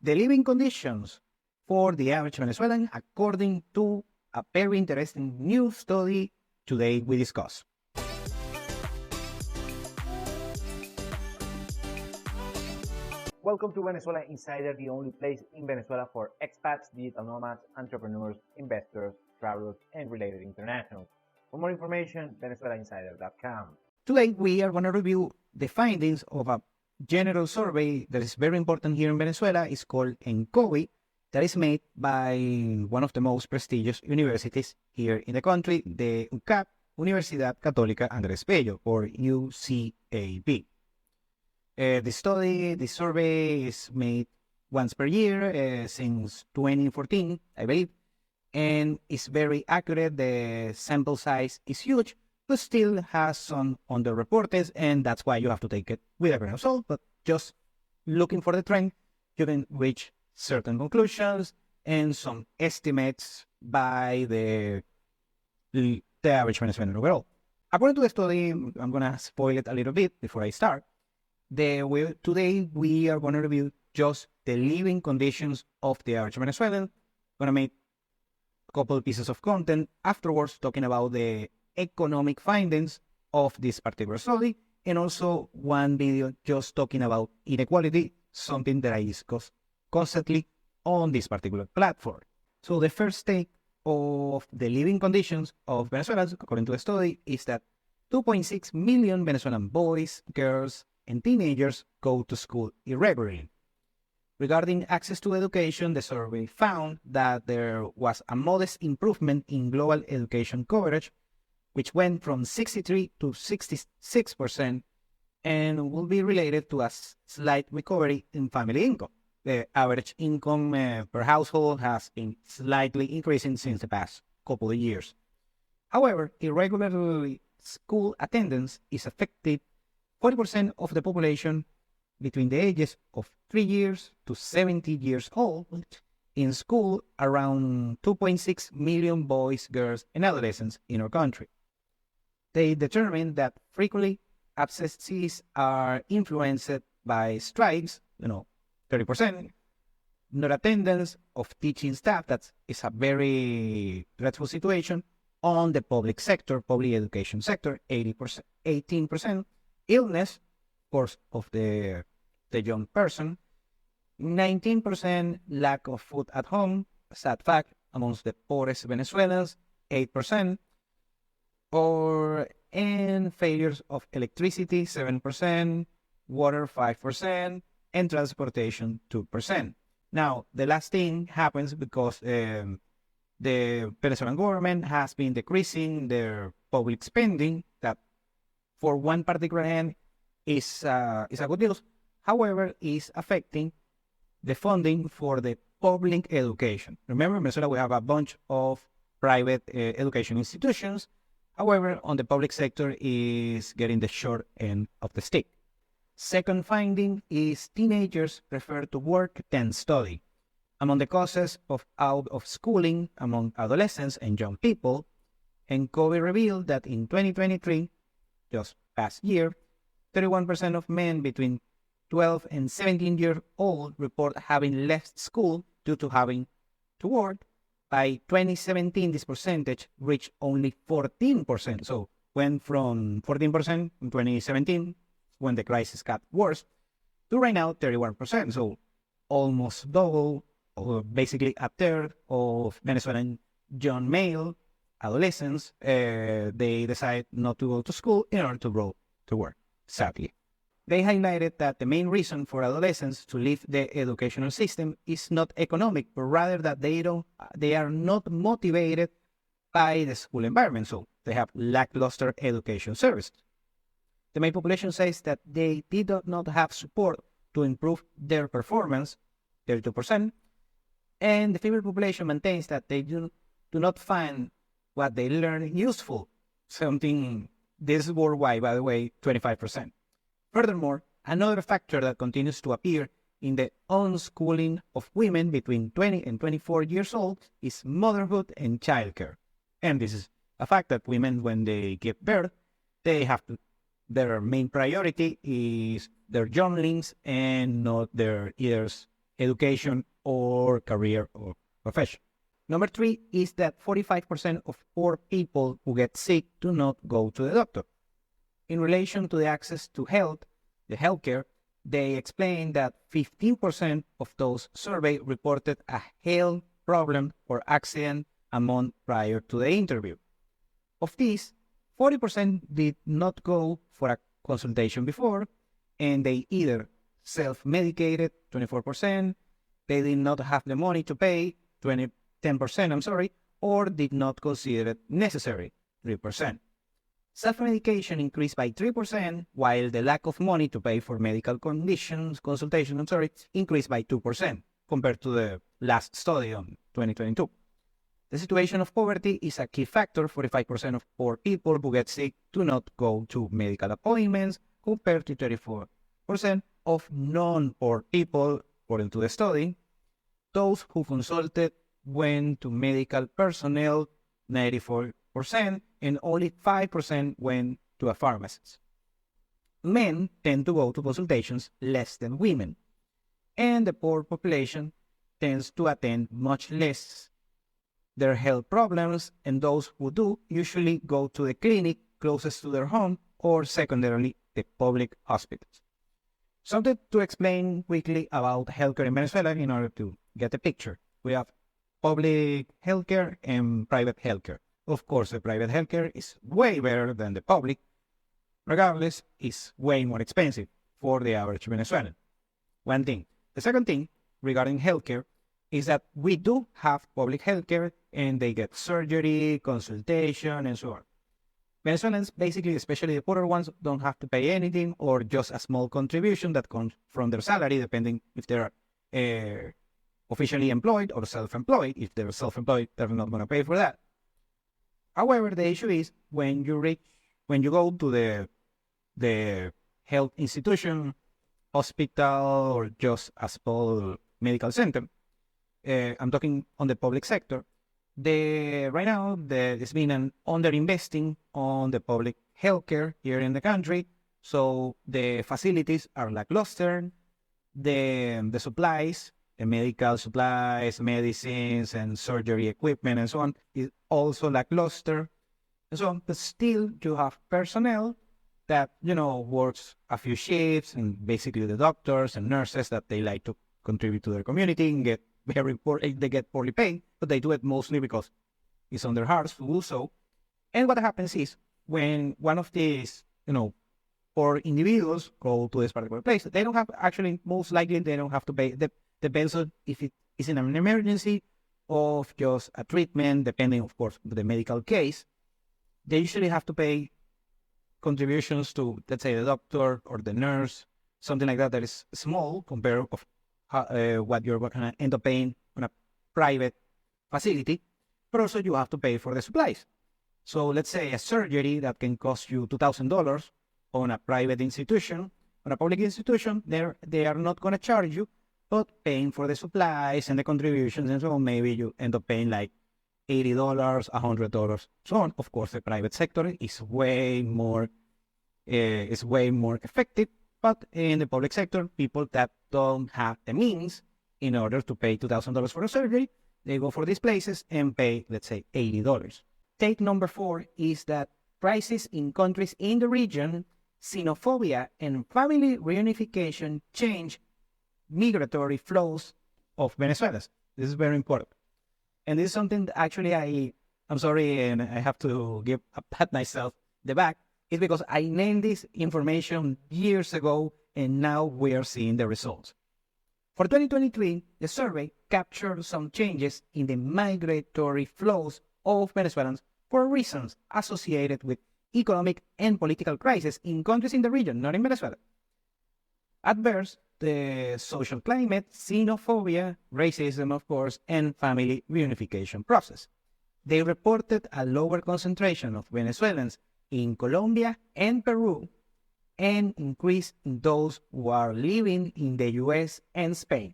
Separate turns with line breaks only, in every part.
the living conditions for the average Venezuelan according to a very interesting new study today we discuss.
Welcome to Venezuela Insider, the only place in Venezuela for expats, digital nomads, entrepreneurs, investors, travelers, and related internationals. For more information, venezuelainsider.com.
Today, we are going to review the findings of a general survey that is very important here in Venezuela. It's called ENCOVI, that is made by one of the most prestigious universities here in the country, the UCAP, Universidad Católica Andrés Bello, or UCAB. The survey is made once per year since 2014, I believe, and it's very accurate. The sample size is huge, but still has some underreported, and that's why you have to take it with a grain of salt. But just looking for the trend, you can reach certain conclusions and some estimates by the average Venezuelan overall. According to the study, I'm going to spoil it a little bit before I start. Today, we are going to review just the living conditions of the average Venezuelan. Going to make a couple pieces of content afterwards talking about the economic findings of this particular study, and also one video just talking about inequality, something that I discuss constantly on this particular platform. So the first take of the living conditions of Venezuelans, according to the study, is that 2.6 million Venezuelan boys, girls, and teenagers go to school irregularly. Regarding access to education, the survey found that there was a modest improvement in global education coverage, which went from 63 to 66%, and will be related to a slight recovery in family income. The average income per household has been slightly increasing since the past couple of years. However, irregular school attendance is affected 40% of the population between the ages of 3 years to 70 years old. In school, around 2.6 million boys, girls, and adolescents in our country. They determined that frequently absences are influenced by strikes, 30%, not attendance of teaching staff, that is a very dreadful situation, on the public sector, public education sector, 80%, 18%, illness, of course, of the young person, 19% lack of food at home, a sad fact, amongst the poorest Venezuelans, 8%, and failures of electricity, 7%, water, 5%, and transportation, 2%. Now, the last thing happens because the Venezuelan government has been decreasing their public spending, that for one particular hand is a good news. However, is affecting the funding for the public education. Remember, in Venezuela, we have a bunch of private education institutions. However, on the public sector is getting the short end of the stick. Second finding is teenagers prefer to work than study. Among the causes of out of schooling among adolescents and young people, ENCOVI revealed that in 2023, just past year, 31% of men between 12 and 17 years old report having left school due to having to work. By 2017, this percentage reached only 14%. So went from 14% in 2017, when the crisis got worse, to right now 31%. So almost double, or basically a third of Venezuelan young male adolescents, they decide not to go to school in order to go to work, sadly. They highlighted that the main reason for adolescents to leave the educational system is not economic, but rather that they are not motivated by the school environment, so they have lackluster education services. The main population says that they did not have support to improve their performance, 32%, and the female population maintains that they do not find what they learn useful, something, this is worldwide, by the way, 25%. Furthermore, another factor that continues to appear in the unschooling of women between 20 and 24 years old is motherhood and childcare. And this is a fact that women, when they give birth, their main priority is their younglings and not their either education or career or profession. Number 3 is that 45% of poor people who get sick do not go to the doctor. In relation to the access to the healthcare, they explain that 15% of those surveyed reported a health problem or accident a month prior to the interview. Of these, 40% did not go for a consultation before, and they either self-medicated, 24%, they did not have the money to pay, 10%, or did not consider it necessary, 3%. Self-medication increased by 3%, while the lack of money to pay for medical consultation, increased by 2% compared to the last study on 2022. The situation of poverty is a key factor. 45% of poor people who get sick do not go to medical appointments, compared to 34% of non-poor people, according to the study. Those who consulted went to medical personnel, 94%, and only 5% went to a pharmacist. Men tend to go to consultations less than women, and the poor population tends to attend much less their health problems, and those who do usually go to the clinic closest to their home or secondarily the public hospitals. Something to explain quickly about healthcare in Venezuela in order to get the picture. We have public healthcare and private healthcare. Of course, the private healthcare is way better than the public. Regardless, it's way more expensive for the average Venezuelan. One thing. The second thing regarding healthcare is that we do have public healthcare and they get surgery, consultation, and so on. Venezuelans, basically, especially the poorer ones, don't have to pay anything or just a small contribution that comes from their salary, depending if they're officially employed or self-employed. If they're self-employed, they're not going to pay for that. However, the issue is when you go to the health institution, hospital, or just a small medical center, I'm talking on the public sector, right now there's been an underinvesting on the public healthcare here in the country, so the facilities are lackluster, the supplies, the medical supplies, medicines, and surgery equipment, and so on, is also lackluster, and so on. But still, you have personnel that, works a few shifts, and basically the doctors and nurses that they like to contribute to their community and get they get poorly paid, but they do it mostly because it's on their hearts to do so. And what happens is when one of these, poor individuals go to this particular place, they don't have, actually, most likely they don't have to pay. Depends on if it is in an emergency or just a treatment, depending, of course, on the medical case. They usually have to pay contributions to, let's say, the doctor or the nurse, something like that is small compared to what you're going to end up paying on a private facility, but also you have to pay for the supplies. So let's say a surgery that can cost you $2,000 on a private institution, on a public institution, they are not going to charge you, but paying for the supplies and the contributions and so on, maybe you end up paying like $80, $100, so on. Of course, the private sector is way more effective. But in the public sector, people that don't have the means in order to pay $2,000 for a surgery, they go for these places and pay, let's say, $80. Take number 4 is that crises in countries in the region, xenophobia and family reunification change migratory flows of Venezuelans. This is very important. And this is something that actually I'm sorry, and I have to give a pat myself the back. It's because I named this information years ago, and now we are seeing the results. For 2023, the survey captured some changes in the migratory flows of Venezuelans for reasons associated with economic and political crisis in countries in the region, not in Venezuela. Adverse, the social climate, xenophobia, racism, of course, and family reunification process. They reported a lower concentration of Venezuelans in Colombia and Peru, and increase in those who are living in the US and Spain.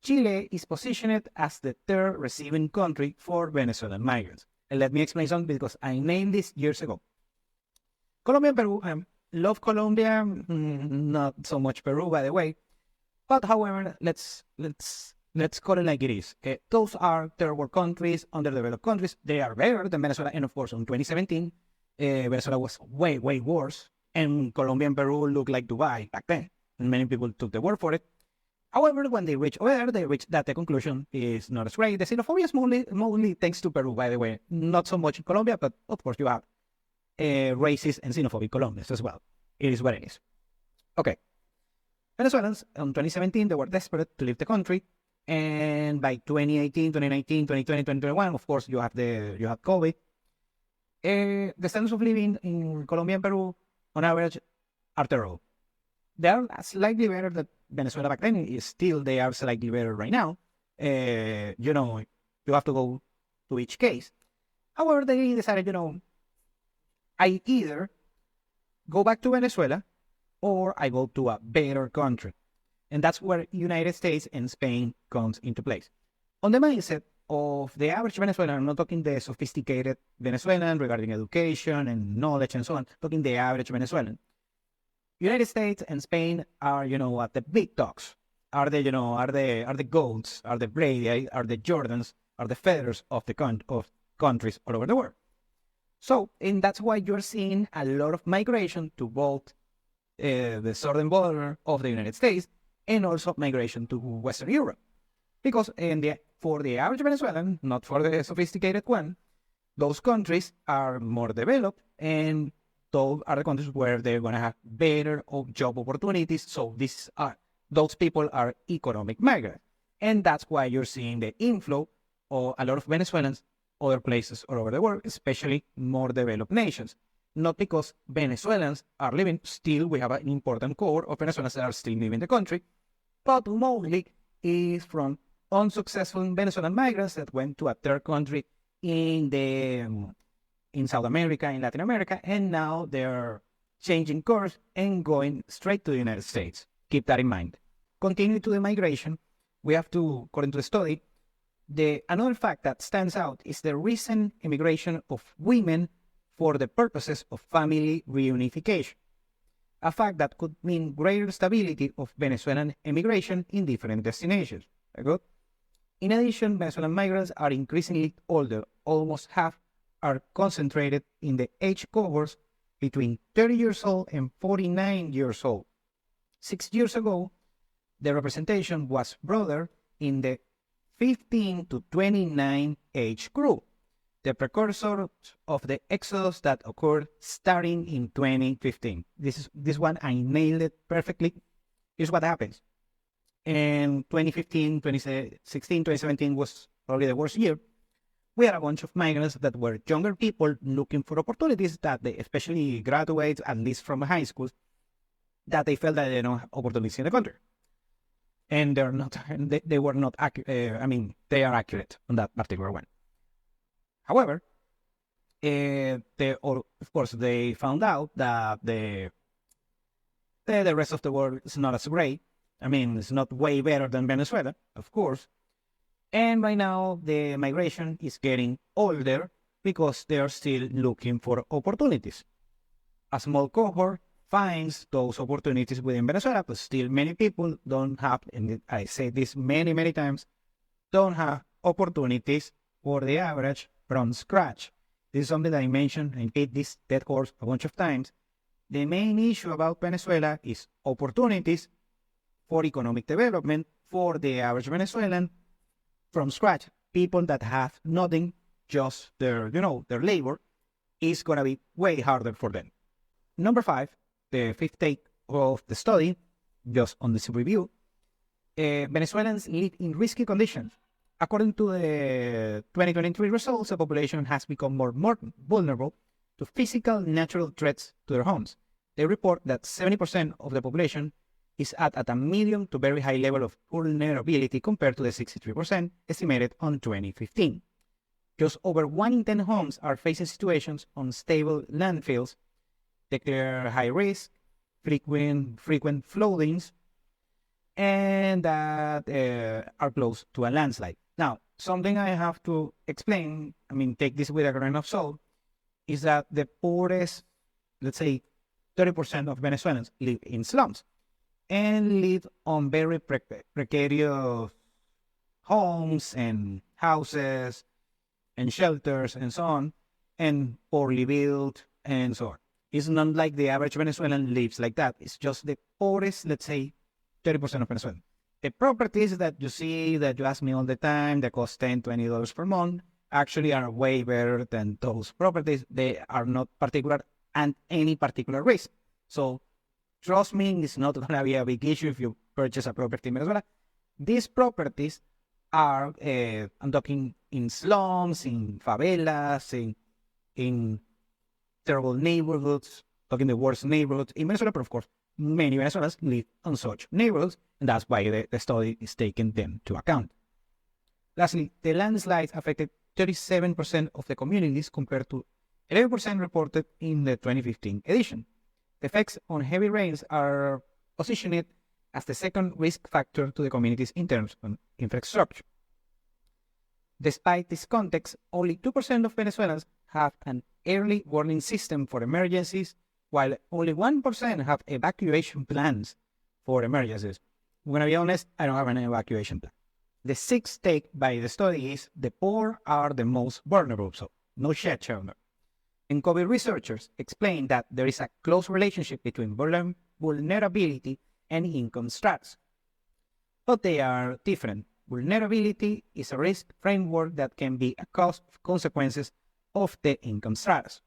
Chile is positioned as the third receiving country for Venezuelan migrants. And let me explain something because I named this years ago. Colombia and Peru, love Colombia, not so much Peru, by the way. But however, let's call it like it is. Those are third world countries, underdeveloped countries. They are better than Venezuela, and of course, in 2017, Venezuela was way worse, and Colombia and Peru looked like Dubai back then, and many people took the word for it. However, when they reach over there, they reach that the conclusion is not as great. The xenophobia is mostly thanks to Peru, by the way, not so much in Colombia, but of course you have racist and xenophobic Colombians as well. It is what it is. Okay. Venezuelans in 2017, they were desperate to leave the country. And by 2018, 2019, 2020, 2021, of course, you have COVID. The standards of living in Colombia and Peru, on average, are terrible. They are slightly better than Venezuela back then. They are slightly better right now. You have to go to each case. However, they decided, I either go back to Venezuela or I go to a better country. And that's where United States and Spain comes into place. On the mindset of the average Venezuelan, I'm not talking the sophisticated Venezuelan regarding education and knowledge and so on, talking the average Venezuelan. United States and Spain are, at the big dogs. Are the goats, are the Brady, are the Jordans, are the feathers of countries all over the world. So, and that's why you're seeing a lot of migration to both the southern border of the United States and also migration to Western Europe. Because for the average Venezuelan, not for the sophisticated one, those countries are more developed, and those are the countries where they're going to have better job opportunities. So those people are economic migrants. And that's why you're seeing the inflow of a lot of Venezuelans other places all over the world, especially more developed nations. Not because Venezuelans are living, still we have an important core of Venezuelans that are still living in the country, but mostly is from unsuccessful Venezuelan migrants that went to a third country in South America, in Latin America, and now they're changing course and going straight to the United States. Keep that in mind. Continuing to the migration, we have to, according to the study, another fact that stands out is the recent immigration of women for the purposes of family reunification, a fact that could mean greater stability of Venezuelan immigration in different destinations. Good? In addition, Venezuelan migrants are increasingly older. Almost half are concentrated in the age cohorts between 30 years old and 49 years old. 6 years ago, the representation was broader in the 15 to 29 age group, the precursor of the exodus that occurred starting in 2015. This one, I nailed it perfectly. Here's what happens. In 2015, 2016, 2017 was probably the worst year. We had a bunch of migrants that were younger people looking for opportunities that they, especially graduates, at least from high school, that they felt that they don't have opportunities in the country. And they're not, they were not accurate. They are accurate on that particular one. However, of course, they found out that the rest of the world is not as great. It's not way better than Venezuela, of course. And right now, the migration is getting older because they are still looking for opportunities. A small cohort finds those opportunities within Venezuela, but still many people don't have, and I say this many, many times, don't have opportunities for the average from scratch. This is something that I mentioned and beat this dead horse a bunch of times. The main issue about Venezuela is opportunities for economic development for the average Venezuelan from scratch. People that have nothing, just their labor, is going to be way harder for them. Number 5, the fifth take of the study, just on this review, Venezuelans live in risky conditions. According to the 2023 results, the population has become more vulnerable to physical natural threats to their homes. They report that 70% of the population is at a medium to very high level of vulnerability compared to the 63% estimated on 2015. Just over 1 in 10 homes are facing situations on stable landfills, declare high risk, frequent floodings, and that are close to a landslide. Now, something I have to explain, take this with a grain of salt, is that the poorest, let's say 30% of Venezuelans live in slums. and live on very precarious homes and houses and shelters and so on, and poorly built and so on. It's not like the average Venezuelan lives like that. It's just the poorest, let's say, 30% of Venezuela. The properties that you see, that you ask me all the time, that cost $10, $20 per month, actually are way better than those properties. They are not particular and any particular risk. So trust me, it's not going to be a big issue if you purchase a property in Venezuela. These properties are, I'm talking in slums, in favelas, in terrible neighborhoods, talking the worst neighborhoods in Venezuela, but of course, many Venezuelans live on such neighborhoods, and that's why the study is taking them to account. Lastly, the landslides affected 37% of the communities compared to 11% reported in the 2015 edition. The effects on heavy rains are positioned as the second risk factor to the communities in terms of infrastructure. Despite this context, only 2% of Venezuelans have an early warning system for emergencies, while only 1% have evacuation plans for emergencies. I'm going to be honest, I don't have an evacuation plan. The sixth take by the study is the poor are the most vulnerable, so no shit, Chandler. ENCOVI researchers explain that there is a close relationship between vulnerability and income stratas. But they are different. Vulnerability is a risk framework that can be a cause of consequences of the income stratas.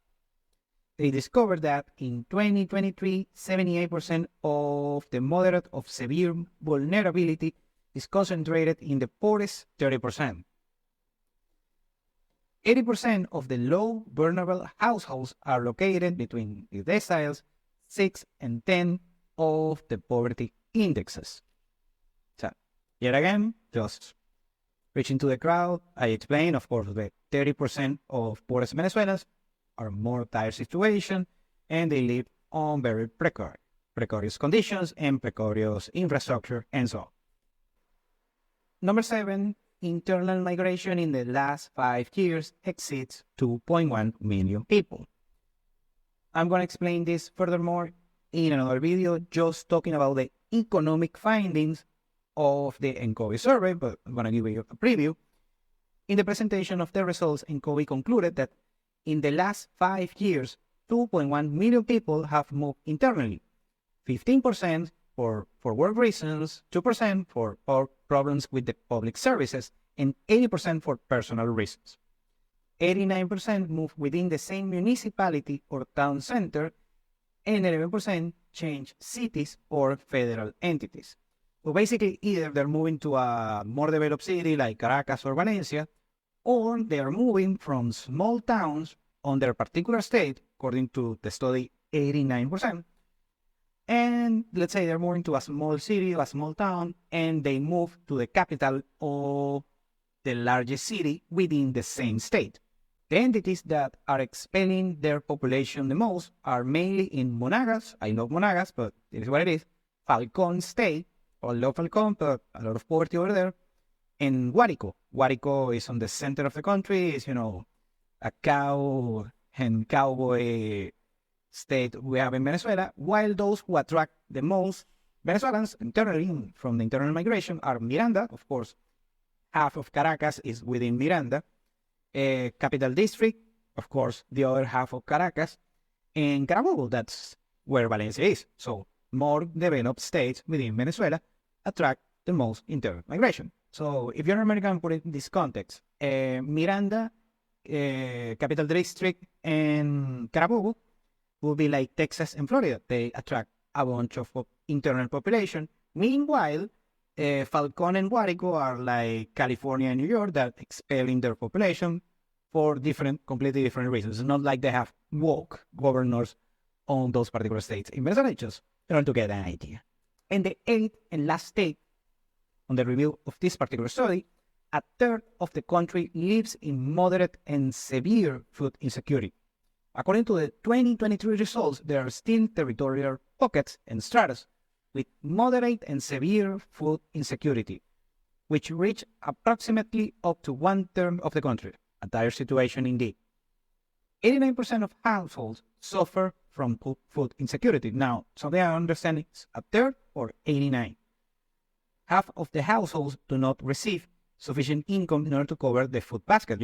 They discovered that in 2023, 78% of the moderate of severe vulnerability is concentrated in the poorest 30%. 80% of the low vulnerable households are located between the deciles 6 and 10 of the poverty indexes. So, yet again, just reaching to the crowd, I explain, of course, the 30% of poorest Venezuelans are more dire situation, and they live on very precarious conditions and precarious infrastructure and so on. Number 7, internal migration in the last 5 years exceeds 2.1 million people. I'm going to explain this furthermore in another video, just talking about the economic findings of the ENCOVI survey, but I'm going to give you a preview. In the presentation of the results, ENCOVI concluded that in the last 5 years, 2.1 million people have moved internally, 15% for work reasons, 2% for problems with the public services, and 80% for personal reasons. 89% move within the same municipality or town center, and 11% change cities or federal entities. So basically, either they're moving to a more developed city like Caracas or Valencia, or they are moving from small towns on their particular state, according to the study, 89%. And let's say they're moving to a small city, a small town, and they move to the capital or the largest city within the same state. The entities that are expelling their population the most are mainly in Monagas. I love Monagas, but it is what it is. Falcon State, or love Falcon, but a lot of poverty over there. And Guárico. Guárico is on the center of the country. It's, a cow and cowboy state we have in Venezuela, while those who attract the most Venezuelans internally from the internal migration are Miranda, of course. Half of Caracas is within Miranda. Capital District, of course, the other half of Caracas, and Carabobo, that's where Valencia is. So more developed states within Venezuela attract the most internal migration. So if you're American, put it in this context, Miranda, Capital District, and Carabobo will be like Texas and Florida. They attract a bunch of internal population. Meanwhile, Falcon and Guárico are like California and New York that expelling their population for completely different reasons. It's not like they have woke governors on those particular states. In Venezuela, just in order to get an idea. And the 8th and last state on the review of this particular study, a third of the country lives in moderate and severe food insecurity. According to the 2023 results, there are still territorial pockets and stratas with moderate and severe food insecurity, which reach approximately up to 1/3 of the country. A dire situation indeed. 89% of households suffer from food insecurity. Now, something I understand is a third or 89. Half of the households do not receive sufficient income in order to cover the food basket,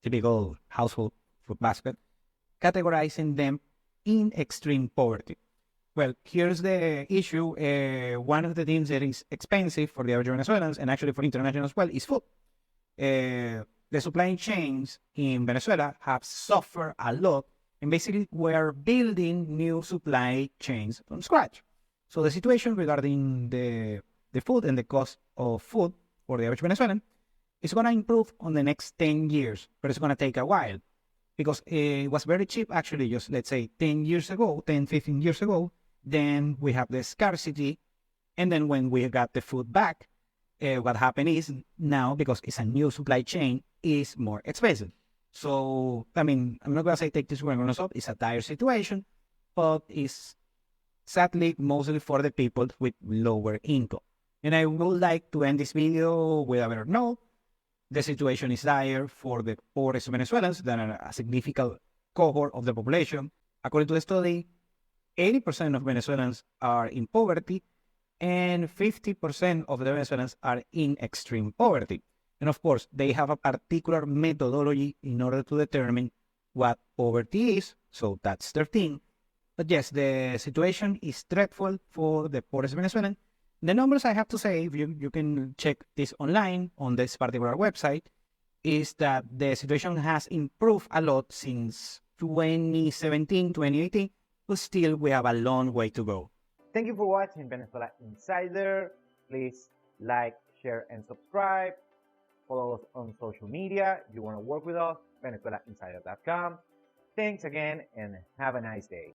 typical household food basket, categorizing them in extreme poverty. Well, here's the issue. One of the things that is expensive for the average Venezuelans, and actually for international as well, is food. The supply chains in Venezuela have suffered a lot, and basically we're building new supply chains from scratch. So the situation regarding the food and the cost of food for the average Venezuelan is going to improve on the next 10 years, but it's going to take a while because it was very cheap actually just, let's say, 10, 15 years ago. Then we have the scarcity, and then when we got the food back, what happened is now, because it's a new supply chain, is more expensive. So, I mean, I'm not going to say take this one on us up. It's a dire situation, but it's sadly mostly for the people with lower income. And I would like to end this video with a better note. The situation is dire for the poorest Venezuelans, that are a significant cohort of the population. According to the study, 80% of Venezuelans are in poverty, and 50% of the Venezuelans are in extreme poverty. And of course, they have a particular methodology in order to determine what poverty is, so that's their thing. But yes, the situation is dreadful for the poorest Venezuelan. The numbers, I have to say, if you can check this online on this particular website, is that the situation has improved a lot since 2017, 2018, but still we have a long way to go.
Thank you for watching Venezuela Insider. Please like, share, and subscribe. Follow us on social media. If you want to work with us, venezuelainsider.com. Thanks again, and have a nice day.